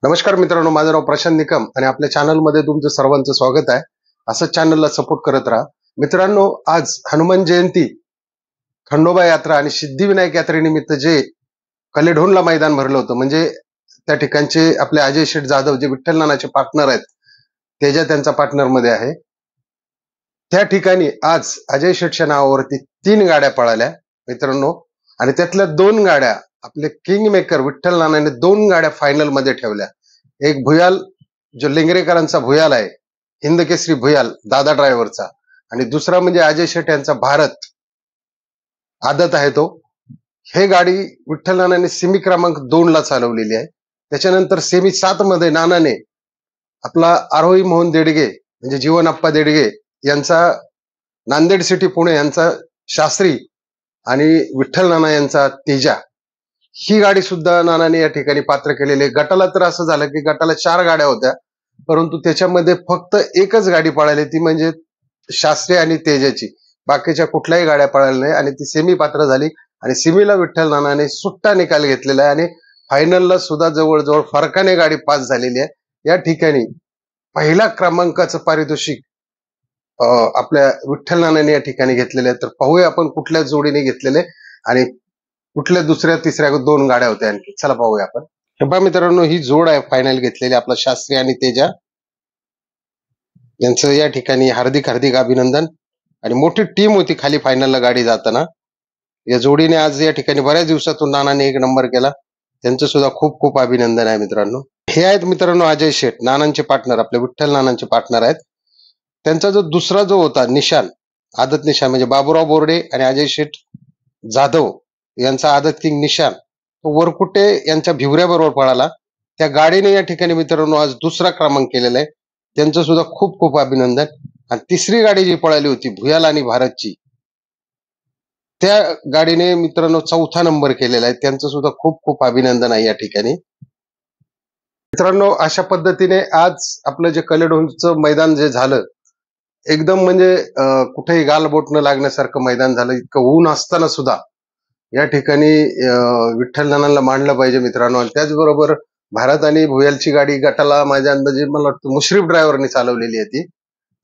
नमस्कार मित्रांनो, माझं नाव प्रशांत निकम आणि आपल्या चॅनलमध्ये तुमचं सर्वांचं स्वागत आहे. असं चॅनलला सपोर्ट करत राहा. मित्रांनो, आज हनुमान जयंती, खंडोबा यात्रा आणि सिद्धिविनायक यात्रेनिमित्त जे कलेढोणला मैदान भरलं होतं, म्हणजे त्या ठिकाणचे आपले अजय शेठ जाधव जे विठ्ठल नानाचे पार्टनर आहेत, तेजा त्यांचा पार्टनर मध्ये आहे. त्या ठिकाणी आज अजय शेठच्या नावावरती 3 गाड्या पळाल्या मित्रांनो, आणि त्यातल्या 2 गाड्या आपले किंग मेकर विठ्ठल नानाने 2 गाड्या फायनल मध्ये ठेवल्या. एक भुयाल, जो लिंगरेकरांचा भुयाल आहे, हिंद केसरी भुयाल दादा ड्रायव्हरचा, आणि दुसरा म्हणजे अजय शेठ यांचा भारत आदत आहे तो. हे गाडी विठ्ठल नानाने सेमी क्रमांक 2 ला चालवलेली आहे. त्याच्यानंतर सेमी 7 मध्ये नानाने आपला आरोही मोहन देडगे म्हणजे जीवनप्पा देडगे यांचा नांदेड सिटी पुणे यांचा शास्त्री आणि विठ्ठल नाना यांचा तेजा, ही गाडी सुद्धा नानाने या ठिकाणी पात्र केलेली. गटाला तर असं झालं की गटाला 4 गाड्या होत्या, परंतु त्याच्यामध्ये फक्त एकच गाडी पळाली, ती म्हणजे शास्त्री आणि तेजाची. बाकीच्या कुठल्याही गाड्या पळाल्या नाही आणि ती सेमी पात्र झाली. आणि सेमीला विठ्ठल नानाने सुट्टा निकाल घेतलेला आहे आणि फायनलला सुद्धा जवळजवळ फरकाने गाडी पास झालेली आहे. या ठिकाणी पहिला क्रमांकाचं पारितोषिक आपल्या विठ्ठल नानाने या ठिकाणी घेतलेले आहे. तर पाहूया आपण कुठल्या जोडीने घेतलेले आणि कुठल्या दुसऱ्या तिसऱ्या 2 गाड्या होत्या आणखी. चला पाहूया आपण. हे पहा मित्रांनो, ही जोड आहे फायनल घेतलेली, आपला शास्त्री आणि तेजा यांचं या ठिकाणी हार्दिक हार्दिक अभिनंदन. आणि मोठी टीम होती खाली फायनलला गाडी जाताना. या जोडीने आज या ठिकाणी बऱ्याच दिवसातून नानाने 1 नंबर केला, त्यांचं सुद्धा खूप खूप अभिनंदन आहे मित्रांनो. हे आहेत मित्रांनो अजय शेठ, नानांचे पार्टनर, आपले विठ्ठल नानांचे पार्टनर आहेत. त्यांचा जो दुसरा जो होता निशान, आदत निशान, म्हणजे बाबूराव बोर्डे आणि अजय शेठ जाधव यांचा आदत किंग निशान, तो वरकुटे यांच्या भिवऱ्याबरोबर पळाला. त्या गाडीने या ठिकाणी मित्रांनो आज 2रा क्रमांक केलेला आहे, त्यांचं सुद्धा खूप खूप अभिनंदन. आणि तिसरी गाडी जी पळाली होती भुयाल आणि भारतची, त्या गाडीने मित्रांनो 4था नंबर केलेला आहे, त्यांचं सुद्धा खूप खूप अभिनंदन आहे या ठिकाणी. मित्रांनो, अशा पद्धतीने आज आपलं जे कलेढोणचं मैदान जे झालं, एकदम म्हणजे कुठेही गालबोट न लागण्यासारखं मैदान झालं. इतकं ऊन असताना सुद्धा या ठिकाणी विठ्ठल नानांना मांडलं पाहिजे मित्रांनो. आणि त्याचबरोबर भारत आणि भुयालची गाडी गटाला माझ्या अंदाजे मला वाटतं मुश्रीफ ड्रायव्हरने चालवलेली आहे ती.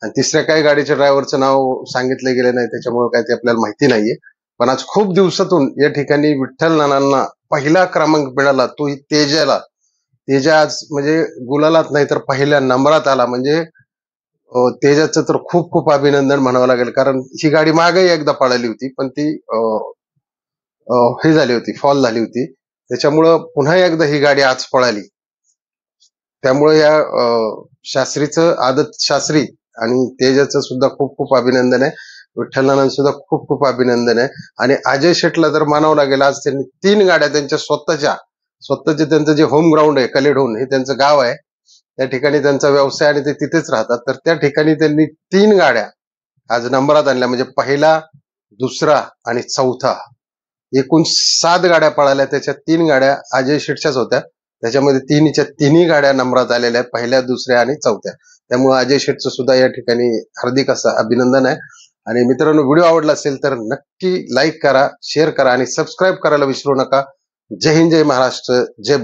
आणि तिसऱ्या काही गाडीच्या ड्रायव्हरचं नाव सांगितलं गेलं नाही, त्याच्यामुळे काय ते आपल्याला माहिती नाहीये. पण आज खूप दिवसातून या ठिकाणी विठ्ठल नानांना पहिला क्रमांक मिळाला, तोही तेजाला. तेजा आज म्हणजे गुलालात नाही तर पहिल्या नंबरात आला, म्हणजे तेजाचं तर खूप खूप अभिनंदन म्हणावं लागेल. कारण ही गाडी मागही एकदा पळाली होती, पण ती हे झाली होती, फॉल झाली होती. त्याच्यामुळं पुन्हा एकदा ही गाडी आज पळाली. त्यामुळे या शास्त्रीचं, आदत शास्त्री आणि तेजाचं सुद्धा खूप खूप अभिनंदन आहे. विठ्ठल नानांचं सुद्धा खूप खूप अभिनंदन आहे. आणि अजय शेठला तर मानावं लागेल, आज त्यांनी 3 गाड्या त्यांच्या स्वतःचे त्यांचं जे होम ग्राउंड आहे कलेढोण, हे त्यांचं गाव आहे, त्या ठिकाणी त्यांचा व्यवसाय आणि ते तिथेच राहतात. तर त्या ठिकाणी त्यांनी 3 गाड्या आज नंबरात आणल्या, म्हणजे पहिला, दुसरा आणि चौथा, एकूण 7 गाड्या पळाल्या. त्याच्या 3 गाड्या अजय शेठच्याच होत्या. त्याच्यामध्ये 3च्या गाड्या नंबरात आलेल्या आहेत, पहिल्या, दुसऱ्या आणि चौथ्या. त्यामुळे अजय शेठचं सुद्धा या ठिकाणी हार्दिक असं अभिनंदन आहे. आणि मित्रांनो, व्हिडिओ आवडला असेल तर नक्की लाईक करा, शेअर करा आणि सबस्क्राईब करायला विसरू नका. जय हिंद, जय महाराष्ट्र, जय